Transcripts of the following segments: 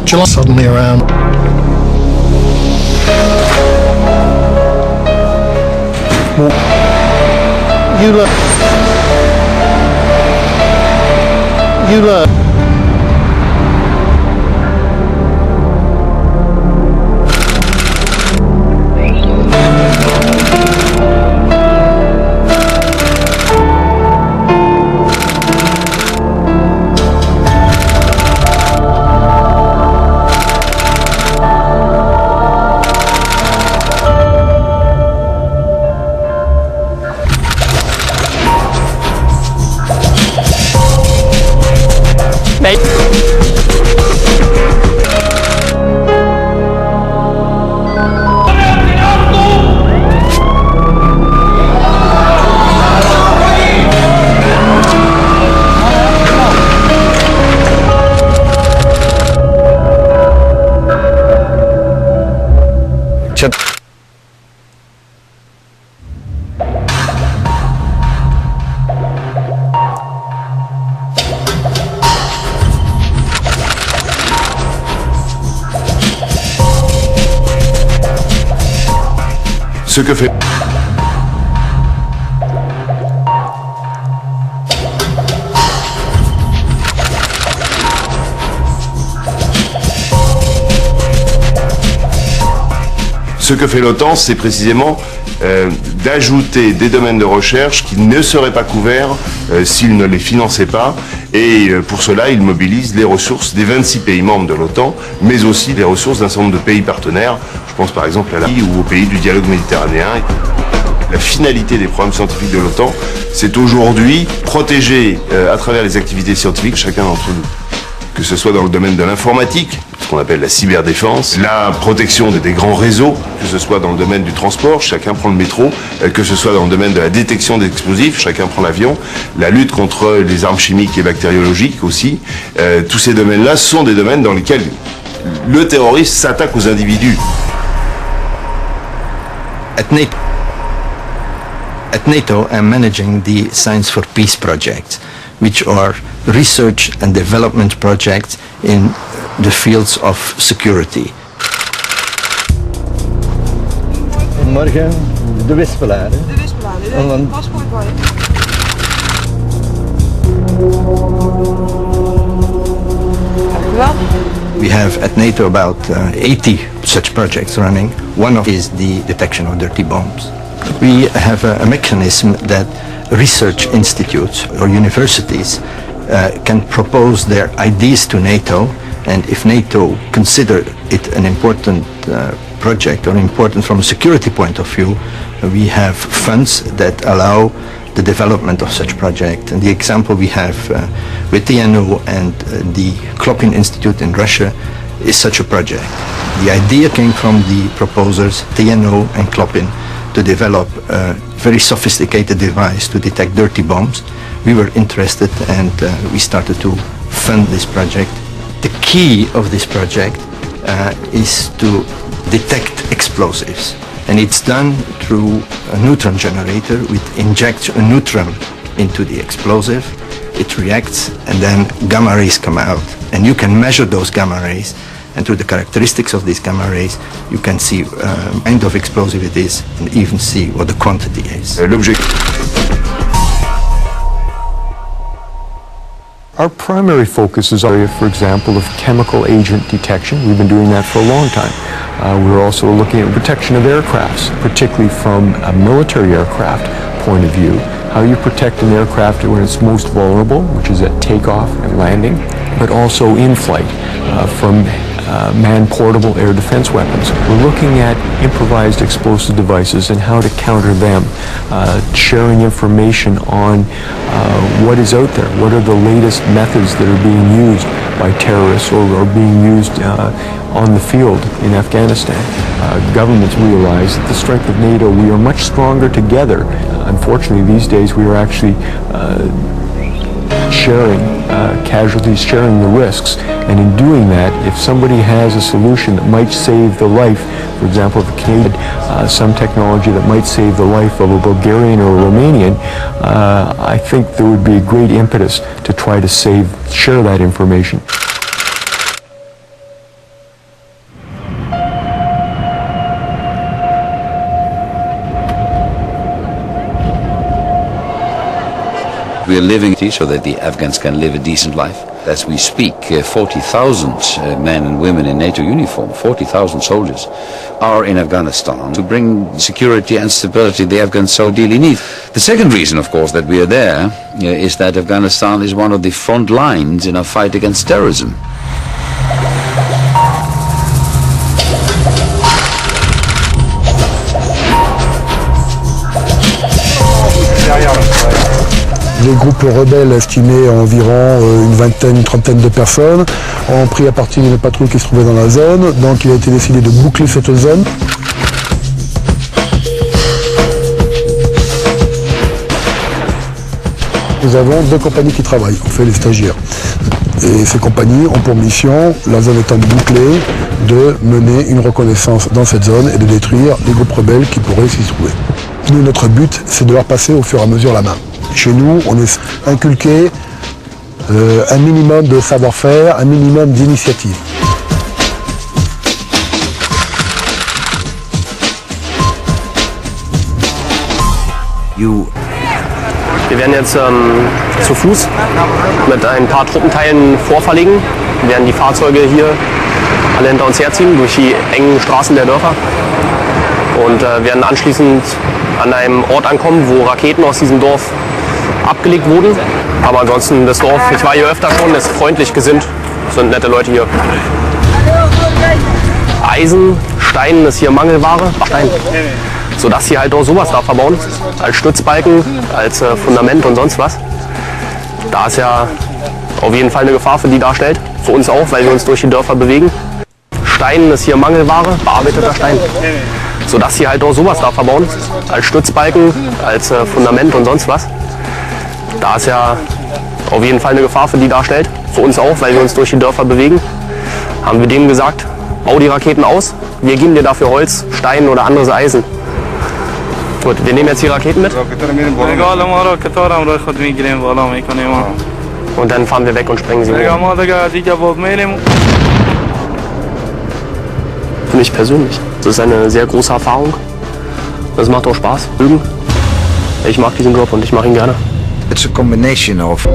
July suddenly around. You learn. Ce que fait l'OTAN, c'est précisément d'ajouter des domaines de recherche qui ne seraient pas couverts s'il ne les finançait pas. Et pour cela, il mobilise les ressources des 26 pays membres de l'OTAN, mais aussi les ressources d'un certain nombre de pays partenaires. Je pense par exemple à la Russie ou aux pays du dialogue méditerranéen. La finalité des programmes scientifiques de l'OTAN, c'est aujourd'hui protéger à travers les activités scientifiques chacun d'entre nous. Que ce soit dans le domaine de l'informatique, ce qu'on appelle la cyberdéfense, la protection des grands réseaux, que ce soit dans le domaine du transport, chacun prend le métro, que ce soit dans le domaine de la détection d'explosifs, chacun prend l'avion, la lutte contre les armes chimiques et bactériologiques aussi. Tous ces domaines-là sont des domaines dans lesquels le terroriste s'attaque aux individus. At NATO, I'm managing the Science for Peace projects, which are research and development projects in the fields of security. Morgen, de Wispelaar. De Wispelaar, dit heeft een paspoort bij. We have at NATO about 80 such projects running. One of is the detection of dirty bombs. We have a mechanism that research institutes or universities can propose their ideas to NATO, and if NATO consider it an important project or important from a security point of view, we have funds that allow the development of such project. And the example we have with TNO and the Klopin Institute in Russia is such a project. The idea came from the proposers, TNO and Klopin, to develop a very sophisticated device to detect dirty bombs. We were interested and we started to fund this project. The key of this project is to detect explosives, and it's done through a neutron generator which injects a neutron into the explosive. It reacts and then gamma rays come out, and you can measure those gamma rays, and through the characteristics of these gamma rays you can see what kind of explosive it is and even see what the quantity is. Our primary focus is area, for example, of chemical agent detection. We've been doing that for a long time. We're also looking at protection of aircrafts, particularly from a military aircraft point of view. How you protect an aircraft when it's most vulnerable, which is at takeoff and landing, but also in flight from man-portable air defense weapons. We're looking at improvised explosive devices and how to counter them, sharing information on what is out there, what are the latest methods that are being used by terrorists or are being used on the field in Afghanistan. Governments realize that the strength of NATO, we are much stronger together. Unfortunately, these days we are actually sharing casualties, sharing the risks, and in doing that, if somebody has a solution that might save the life, for example, if a Canadian some technology that might save the life of a Bulgarian or a Romanian, I think there would be a great impetus to try to share that information. we are living so that the Afghans can live a decent life. As we speak, 40,000 men and women in NATO uniform, 40,000 soldiers, are in Afghanistan to bring security and stability the Afghans so dearly need. The second reason, of course, that we are there is that Afghanistan is one of the front lines in our fight against terrorism. Les groupes rebelles estimés à environ une vingtaine, une trentaine de personnes ont pris à partie d'une patrouille qui se trouvait dans la zone. Donc il a été décidé de boucler cette zone. Nous avons 2 compagnies qui travaillent, on fait les stagiaires. Et ces compagnies ont pour mission, la zone étant bouclée, de mener une reconnaissance dans cette zone et de détruire les groupes rebelles qui pourraient s'y trouver. Nous, notre but, c'est de leur passer au fur et à mesure la main. Chez nous, on est inculqué un minimum de savoir-faire, un minimum d'initiative. Wir werden jetzt zu Fuß mit ein paar Truppenteilen vorverlegen. Wir werden die Fahrzeuge hier alle hinter uns herziehen durch die engen Straßen der Dörfer und werden anschließend an einem Ort ankommen, wo Raketen aus diesem Dorf abgelegt wurden. Aber ansonsten das Dorf, ich war hier öfter schon, ist freundlich gesinnt, sind nette Leute hier. Eisen, Stein ist hier Mangelware, Stein. Sodass sie halt auch sowas da verbauen, als Stützbalken, als Fundament und sonst was. Da ist ja auf jeden Fall eine Gefahr für die darstellt, für uns auch, weil wir uns durch die Dörfer bewegen. Stein ist hier Mangelware, bearbeiteter Stein. Sodass sie halt auch sowas da verbauen, als Stützbalken, als Fundament und sonst was. Da ist ja auf jeden Fall eine Gefahr für die darstellt, für uns auch, weil wir uns durch die Dörfer bewegen. Haben wir denen gesagt, bau die Raketen aus, wir geben dir dafür Holz, Stein oder anderes Eisen. Gut, wir nehmen jetzt die Raketen mit. Und dann fahren wir weg und sprengen sie. Für mich persönlich. Das ist eine sehr große Erfahrung. Das macht auch Spaß. Ich mag diesen Job und ich mache ihn gerne. It's a combination of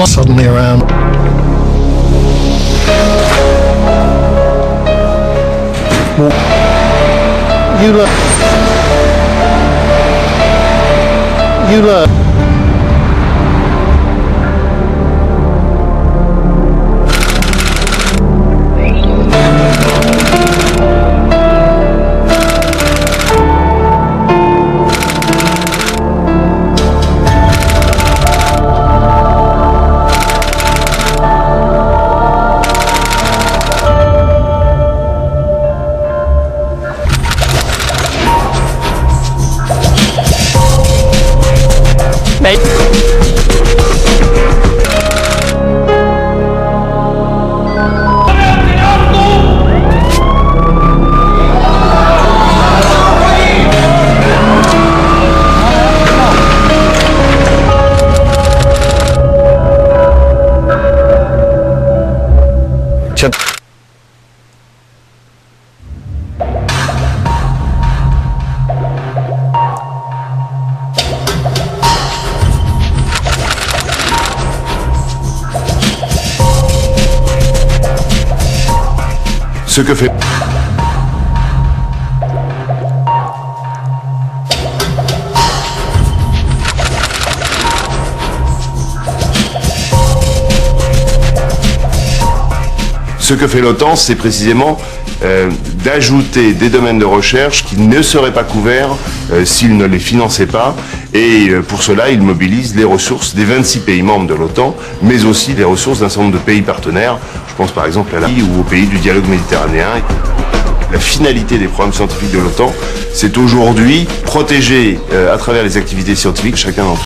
suddenly around. You learn. Ce que fait... Ce que fait l'OTAN, c'est précisément d'ajouter des domaines de recherche qui ne seraient pas couverts s'il ne les finançait pas. Et pour cela, il mobilise les ressources des 26 pays membres de l'OTAN, mais aussi les ressources d'un certain nombre de pays partenaires. Je pense par exemple à la ou aux pays du dialogue méditerranéen. La finalité des programmes scientifiques de l'OTAN, c'est aujourd'hui protéger à travers les activités scientifiques chacun d'entre eux.